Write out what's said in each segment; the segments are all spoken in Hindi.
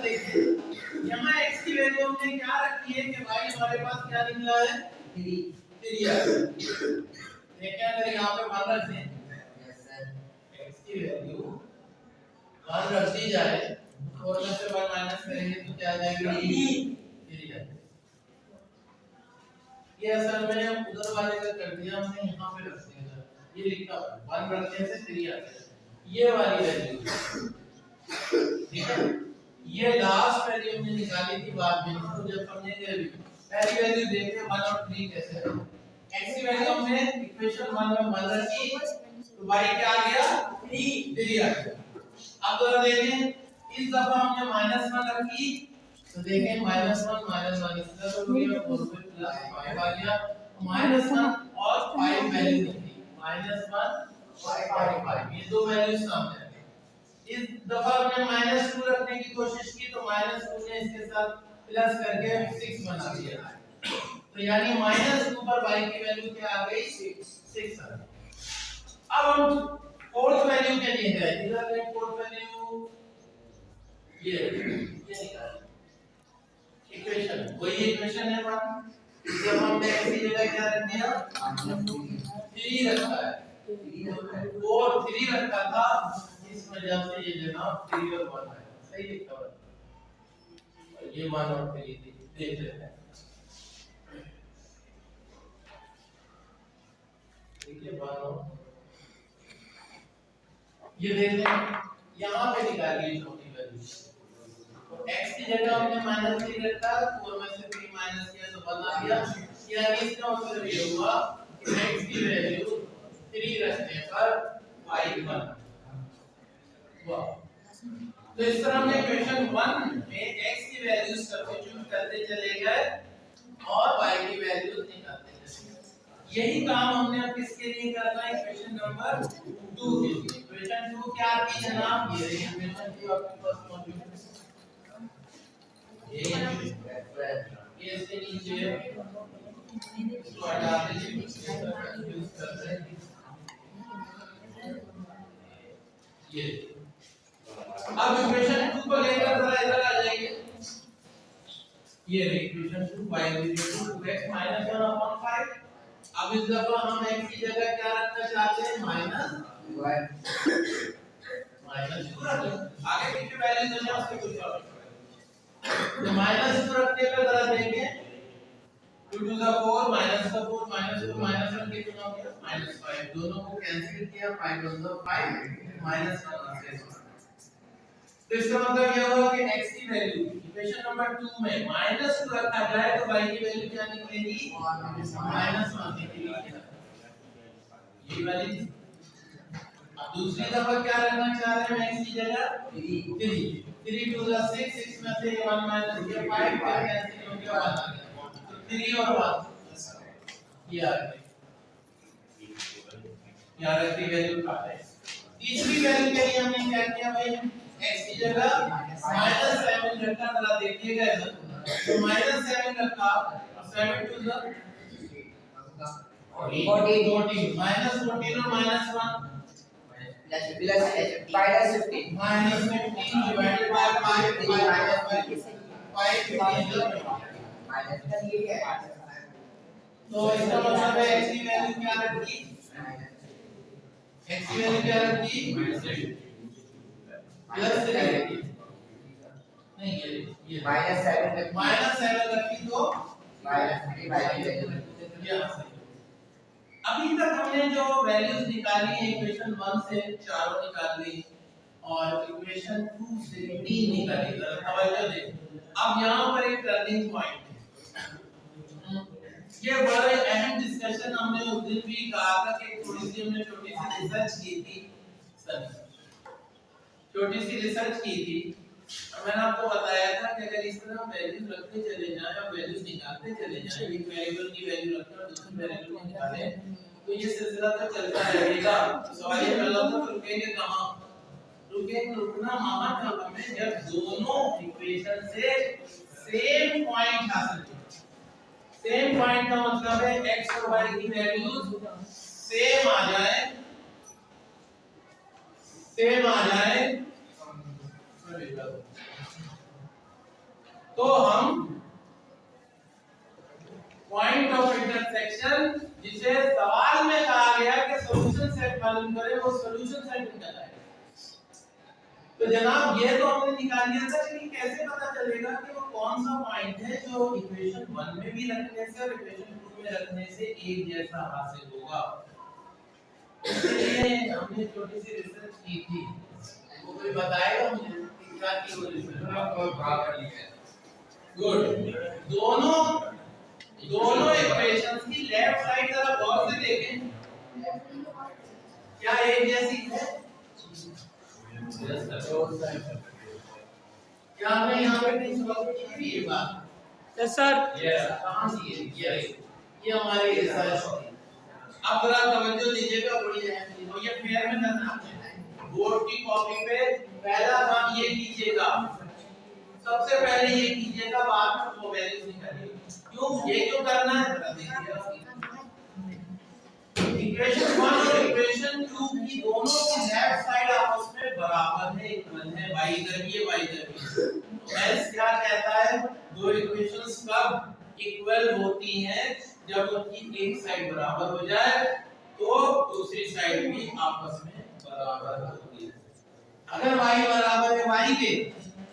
देखिए यहाँ x की वैल्यू हमने क्या रखी है कि y हमारे पास क्या निकला है 3 है। ये क्या करें यहाँ पे 1 रख दें। यस सर x की वैल्यू 1 रख दी जाए और में से 1 माइनस करेंगे तो क्या आ जाएगा 3 आएगा। ये असल में उधर वाले का कर दिया हमने यहाँ पे रख दिया ये लिखा 1 रखने से 3 आता है ये वाली वैल्यू ठीक है। ये लास्ट वैल्यू हमने निकाली थी बाद में तो जब समझेंगे अभी पहली वैल्यू देखते हैं 1 और 3 कैसे है। x की वैल्यू हमने इक्वेशन 1 में 1 रखी तो y क्या आ गया 3 आ गया। अब जरा देखें इस दफा हमने -1 रखी तो देखें -1 -1 इसका तो हो गया 4 पे प्लस 5 आ गया -1 और 5 वैल्यू निकली -1 और 5 ये दो वैल्यू सामने आ गई। इस दफा हमने -2 रखने की कोशिश की तो -2 ने इसके साथ प्लस करके 6 बना दिया तो यानी -2 पर y की वैल्यू क्या आ गई 6 आ गई। अब हम फोर्थ वैल्यू के लिए है इधर में फोर्थ वैल्यू ये निकाल इक्वेशन वही इक्वेशन है 1 जब हमने x की जगह क्या रख दिया 3 रखा है और 3 रखा था इस वजह से ये जनाब 3 और 1 है सही लिखा हुआ और ये 1 और 3 देख लेते हैं ठीक है 1 और ये देख लें यहाँ पे निकालिए छोटी वैल्यू तो x की जगह हमने -3 रखा 4 में से 3 माइनस किया तो 1 आ गया यानी इसका मतलब ये हुआ कि x की वैल्यू 3 रखने पर y 1 हुआ। तो इस तरह हमने इक्वेशन 1 में x की वैल्यू सब्स्टिट्यूट करते चले गए और y की वैल्यू निकालते चले गए। यही काम हमने अब किसके लिए करना है इक्वेशन नंबर 2 के लिए। इक्वेशन 2 क्या आती है जनाब ये रही इक्वेशन 2 आपके पास मौजूद है ये इसके नीचे इसको हटा दीजिए यूज करते हैं ये अब इक्वेशन 2 को लेकर जरा इधर आ जाइए ये इक्वेशन 2 y = 2x - 1/5 अब इस दफा हम x की जगह क्या रखना चाहते हैं -1 आगे पीछे वैल्यू देना उसके कुछ और तो -2 रखने पे जरा देखें 2 to the 4 -4 -2 -1 कितना हो गया -5 दोनों को कैंसिल किया 5 on the 5 -1 तो इसका मतलब यह हुआ कि x की वैल्यू इक्वेशन नंबर 2 में -2 रखा जाए तो y की वैल्यू क्या निकलेगी -1 निकलेगी ये वाली। अब दूसरी दफा क्या रखना चाह रहे हैं x की जगह 3 to the 6 6 में से 1 माइनस किया 5 फिर कैंसिल हो गया 1 आ गया तो 3 और 1 ये आ गया यार की वैल्यू काट है। तीसरी वैल्यू के लिए हमने क्या किया भाई x की जगह -7 रखा जरा देखिएगा इधर तो -7 रखा और 7 to the 14 -14 और -1 plus minus 15 divided by 5 तो इसका मतलब है x की वैल्यू क्या रखी x की वैल्यू क्या रखी प्लस रखी नहीं ये -7 रखी तो अभी तक हमने जो वैल्यूज निकाली है इक्वेशन 1 से चारों निकाल ली और इक्वेशन 2 से 3 निकाली जरा तवज्जो दें। अब यहाँ पर एक टर्निंग पॉइंट है ये बड़ा अहम डिस्कशन हमने उस दिन भी कहा था कि थोड़ी सी हमने छोटी सी रिसर्च की थी मैंने आपको बताया था कि अगर इस तरह वैल्यूज रखते चले जाएं और वैल्यूज निकालते चले जाएं एक वेरिएबल की वैल्यू रखें और दूसरे वेरिएबल को निकालें तो ये सिलसिला तो चलता रहेगा। तो सवाल ये पैदा होता है रुकेंगे कहां रुकना वहां जब हमें जब दोनों इक्वेशन से सेम पॉइंट हासिल हो। सेम पॉइंट का मतलब है x और y की वैल्यूज सेम आ जाए तो हम पॉइंट ऑफ इंटरसेक्शन जिसे सवाल में कहा गया कि सॉल्यूशन सेट मालूम करें, वो सॉल्यूशन सेट निकल आएगा। तो जनाब ये तो हमने निकाल लिया था, लेकिन कैसे पता चलेगा कि वो कौन सा पॉइंट है जो इक्वेशन 1 में भी रखने से और इक्वेशन 2 में रखने से एक जैसा हासिल होगा। इसलिए हमने छोटी सी रिसर्च की थी, वो कोई बताएगा मुझे क्या की वो रिसर्च? गुड। दोनों इक्वेशंस की लेफ्ट साइड जरा गौर से देखें, क्या एक जैसी है? क्या हमने यहाँ पे कहीं सॉल्व की थी ये बात? Yes sir. कहाँ थी ये हमारी रिसर्च थी। अब जरा तवज्जो दीजिएगा, बड़ी अहम चीज है, ये फेयर में करना आपने। बोर्ड की कॉपी पे पहला काम ये कीजिएगा, सबसे पहले ये कीजिएगा, बाद में वो वैल्यूज निकालिए। क्यों ये क्यों करना है? जरा देखिए, इक्वेशन 1 और इक्वेशन 2 की दोनों की लेफ्ट साइड आपस में बराबर है, इक्वल है, y इधर भी है, y इधर भी है। तो एस क्या कहता है, दो इक्वेशंस कब इक्वल होती हैं? जब उनकी एक साइड बराबर हो जाए तो दूसरी साइड भी आपस में बराबर होती है। अगर y बराबर है y के,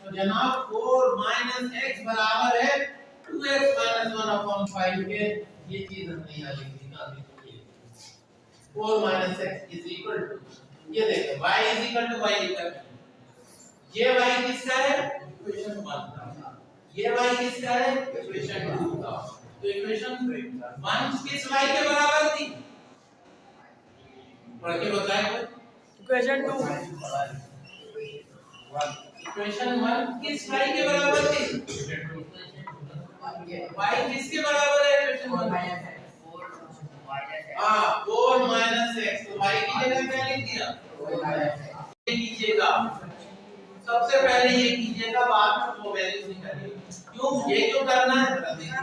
तो जनाब 4 - x बराबर है 2x - 1/5 के। ये चीज हमने यहाँ लिखी थी, 4 - x is equal to, ये देखो y is equal to y लिखा है। ये y किसका है? इक्वेशन 1 का। ये y किसका है? इक्वेशन 2 का। तो इक्वेशन 1 किस y के बराबर थी? पढ़ के बताएं। इक्वेशन 2 इक्वेशन 1 किस y के बराबर थी? y किसके बराबर है? इक्वेशन 1 हां 4 - x। तो y की जगह क्या लिख दिया? ये कीजिएगा, सबसे पहले ये कीजिएगा, बाद में वो वैल्यूज निकालिए। क्यों ये क्यों करना है? जरा देखिए,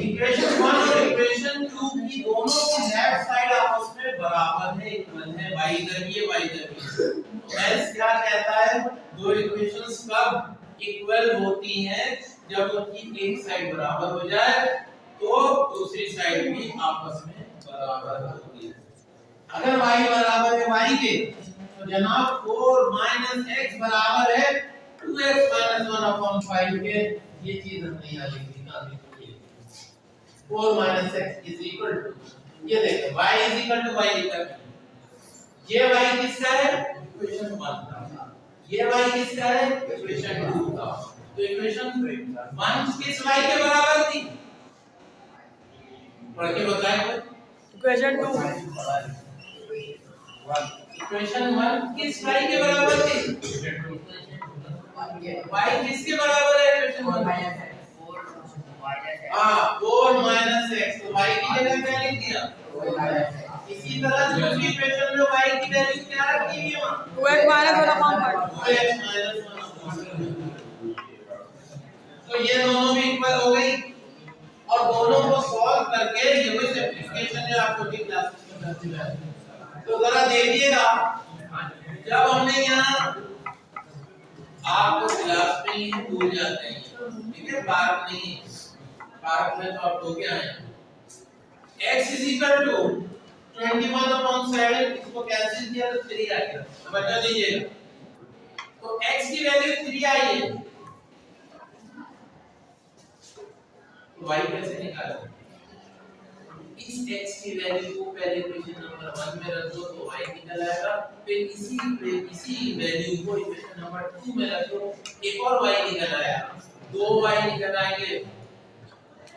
इक्वेशन 1 और इक्वेशन 2 की दोनों की लेफ्ट साइड आपस में बराबर है, इक्वल है, y इधर भी है, y इधर भी है। तो एस क्या कहता है, दो इक्वेशंस कब इक्वल होती हैं? जब उनकी एक साइड बराबर हो जाए तो दूसरी साइड भी आपस में बराबर होती है। अगर y बराबर है y के, तो जनाब 4 - x बराबर है 2x - 1/5 के। ये चीज हमने यहाँ लिखी थी, 4 - x is equal to, ये देखो y is equal to y लिखा है। ये y किसका है? इक्वेशन 1 का। ये y किसका है? इक्वेशन 2 का। तो इक्वेशन 1 किस y के बराबर थी? पढ़ के बताएं। इक्वेशन 2 इक्वेशन 1 किस y के बराबर थी? y किसके बराबर है? इक्वेशन 1 हां 4 - x। तो y की जगह क्या लिख दिया? इसी तरह दूसरी इक्वेशन में y की वैल्यू क्या रखी हुई है वहां? 2x - 1/5। 2x - 1/5। तो ये दोनों भी इक्वल हो गई, और दोनों को सॉल्व करके ये वही सिंपलीफिकेशन है आपको की क्लास में करते हैं। तो जरा देखिएगा, जब हमने यहाँ आपको क्लास में ही भूल जाते हैं, ठीक है, पार्क नहीं, पार्क में तो आप लोग क्या हैं, x is equal to 21/7, इसको कैंसिल किया तो 3 आ गया। समझ लीजिएगा, तो x की वैल्यू 3 आई है, y कैसे निकालें? इस x की वैल्यू को पहले इक्वेशन नंबर 1 में रख दो तो y निकल आएगा, फिर इसी वैल्यू को इक्वेशन नंबर 2 में रख दो, एक और y निकल आया, 2 y निकल आएंगे,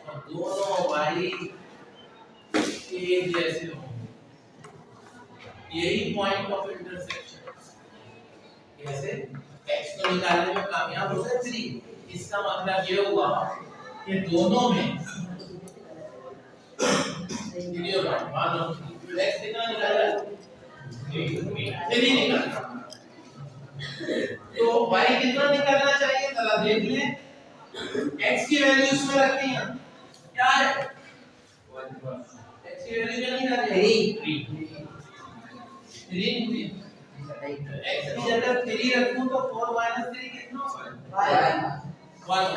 और दोनों y एक जैसे होंगे। यही पॉइंट ऑफ इंटरसेक्शन। कैसे? x को निकालने में कामयाब हो गए 3। इसका मतलब ये हुआ कि दोनों में वीडियो मानो x कितना निकाला? 3 निकाला। तो y कितना निकालना चाहिए? जरा देख लें, x की वैल्यू इसमें रखनी है, क्या है? x की वैल्यू क्या निकाली? 3 निकली। x की जगह 3 रखूं तो 4 माइनस 3 कितना होगा? 1।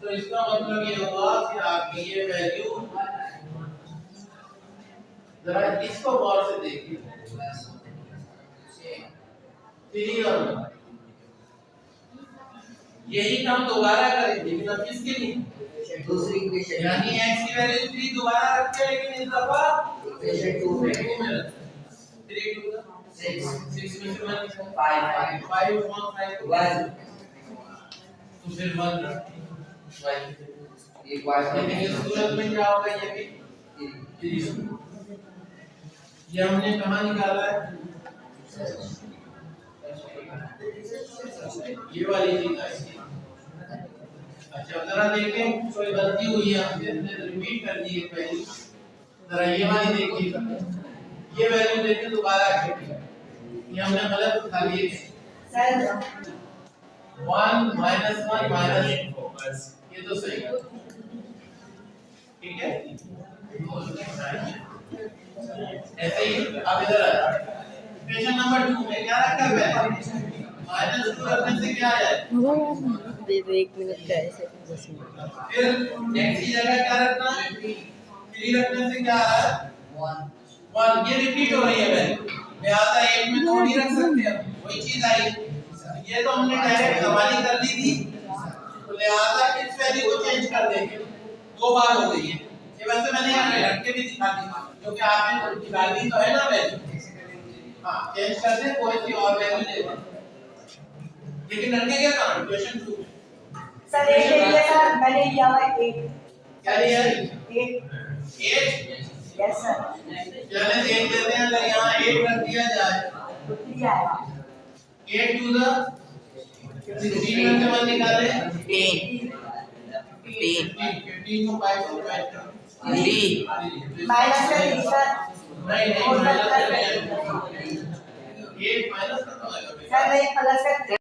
तो इसका मतलब ये हुआ कि आपकी ये वैल्यू, जरा इसको गौर से देखिए, 3 और 1 यही काम दोबारा करेंगे, लेकिन अब किसके लिए? दूसरी इक्वेशन यानी x की वैल्यू 3 दोबारा रखते हैं, लेकिन इस दफा इक्वेशन 2 में 2 में रखते हैं। 3 2 6 में से 1 5 5 1 1 तो फिर 1 रखते हैं। ये क्वार्टर लेकिन इस सूरत में क्या होगा? ये भी 3। ये हमने कहाँ निकाला है? ये वाली चीज है। अच्छा जरा देखें, कोई गलती हुई है हमसे, हमने रिपीट कर दी है पहली। जरा ये वाली देखिए, ये वैल्यू देखें दोबारा, ये हमने गलत उठा लिए सर। 1 माइनस 1 माइनस, ये तो सही है, ठीक है। ऐसे ही अब इधर इक्वेशन नंबर 2 में क्या रखा हुआ है? -2 रखने से क्या आ जाए? दे दो 1 मिनट का ऐसे 10 मिनट। फिर x की जगह क्या रखना है? 3 रखने से क्या आ रहा है? 1। ये रिपीट हो रही है वैल्यू, लिहाजा 1 में थोड़ी रख सकते हैं, वही चीज आई। ये तो हमने डायरेक्ट सवाली कर ली थी, तो लिहाजा इस वैल्यू को चेंज कर देंगे। 2 बार हो गई है ये, वैसे मैंने यहाँ रख के भी दिखा दी, क्योंकि आपने निकाली तो है ना वैल्यू। हाँ चेंज कर दे, कोई सी और वैल्यू ले लो, लेकिन रखेंगे क्या काम? इक्वेशन 2 सर एक ले लिया सर, मैंने लिया हुआ 8। क्या लिया है? 8 यस सर। चले देख लेते हैं, अगर यहाँ 8 रख दिया जाए तो 3 आएगा। 8 टू द 16 में से 1 निकाले 10 15 को 5 को 5 माइनस कर 3 सर। नहीं और माइनस प्लस कर 8 माइनस करना होगा सर नहीं प्लस कर।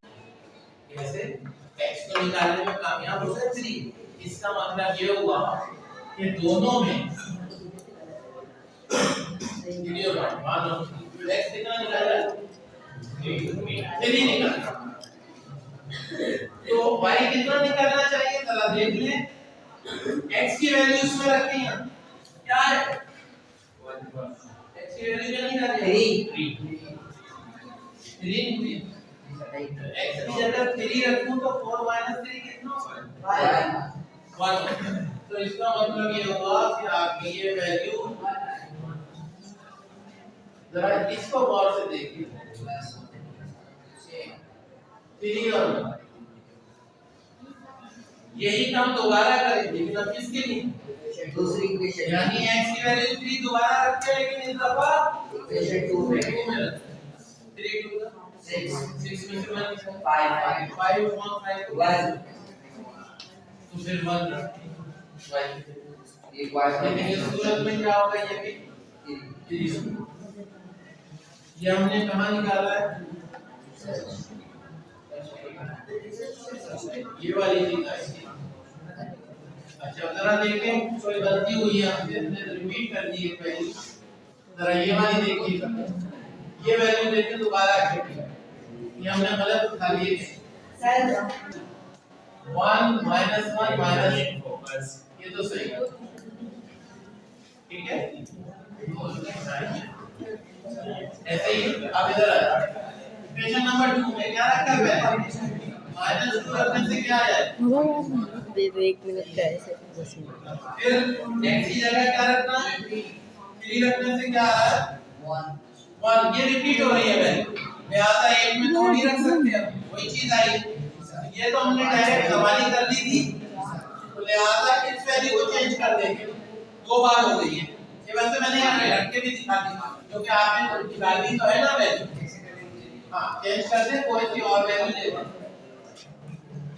ऐसे x को निकालने में कामयाब हो गए 3। इसका मतलब ये हुआ कि दोनों में वीडियो मान लो x कितना निकाला? 3 निकाला, तो y कितना निकालना चाहिए? जरा देख लें, x की वैल्यू इसमें रखनी है, क्या है? x की वैल्यू क्या निकाली? 3 x की जगह 3 रखूं तो 4 माइनस 3 कितना होगा? 1। तो इसका मतलब ये हुआ कि आपकी ये वैल्यू, जरा इसको गौर से देखिए, 3 और 1 यही काम दोबारा करेंगे, लेकिन अब किसके लिए? दूसरी इक्वेशन यानी x की वैल्यू 3 दोबारा रखते हैं, लेकिन इस दफा इक्वेशन 2 में 2 में रखते हैं। 3 2 6 में से 1 5 5 1 1 तो फिर 1 रखते हैं। ये क्वार्टर लेकिन इस सूरत में क्या होगा? ये भी 3। ये हमने कहाँ निकाला है? ये वाली चीज है। अच्छा जरा देखें, कोई गलती हुई है हमसे, हमने रिपीट कर दी है पहली। जरा ये वाली देखिए, ये वैल्यू देखें दोबारा, ये हमने गलत उठा लिए सर 1 माइनस 1 माइनस, ये तो सही है, ठीक है। ऐसे ही अब इधर इक्वेशन नंबर 2 में क्या रखा हुआ है? -2 रखने से क्या आ जाए? दे दो 1 मिनट का ऐसे 10 मिनट। फिर x की जगह क्या रखना है? 3 रखने से क्या आ रहा है? 1। ये रिपीट हो रही है वैल्यू, लिहाजा 1 में थोड़ी रख सकते हैं, वही चीज आई। ये तो हमने डायरेक्ट सवाली कर ली थी, तो लिहाजा इस वैल्यू को चेंज कर देंगे। 2 बार हो गई है ये, वैसे मैंने यहाँ रख के भी दिखा दी, क्योंकि आपने निकाली तो है ना वैल्यू। हाँ चेंज कर दे, कोई सी और वैल्यू ले लो,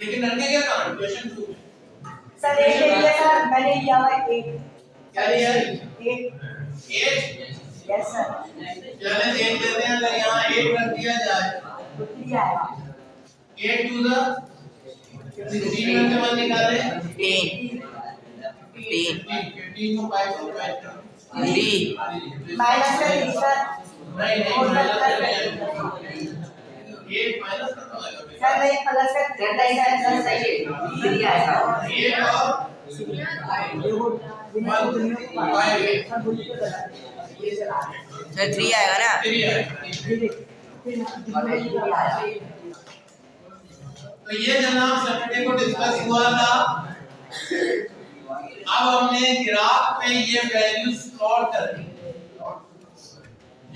लेकिन रखेंगे क्या काम? इक्वेशन 2 सर एक ले लिया सर, मैंने लिया हुआ 8। क्या लिया है? 8 यस सर। चले देख लेते हैं, अगर यहाँ 8 रख दिया जाए तो 3 आएगा। 8 टू द 16 में से 1 निकाले 10 15 को 5 को 5 माइनस कर 3 सर। नहीं और माइनस प्लस कर 8 माइनस करना होगा सर नहीं प्लस का करना ही है सर सही है 3 आएगा 8 और सर 3 आएगा ना 3 है। तो ये जनाब सैटरडे को डिस्कस हुआ था। अब हमने ग्राफ में ये वैल्यूज प्लॉट करनी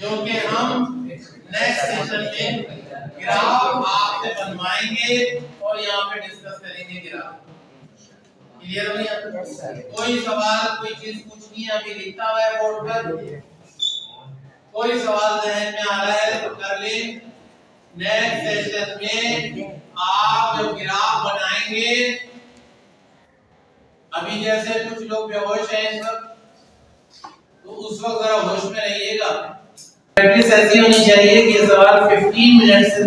जो कि हम नेक्स्ट सेशन में ग्राफ आपसे बनवाएंगे और यहाँ पे डिस्कस करेंगे ग्राफ। क्लियर हो गया? कोई सवाल कोई चीज पूछनी है अभी लिखा हुआ है बोर्ड पर। कोई सवाल जहन में आ रहा है तो कर ले। नेक्स्ट सेशन में आप जब ग्राफ बनाएंगे, अभी जैसे कुछ लोग बेहोश हैं इस वक्त, तो उस वक्त जरा होश में रहिएगा। प्रैक्टिस ऐसी होनी चाहिए कि ये सवाल 15 मिनट से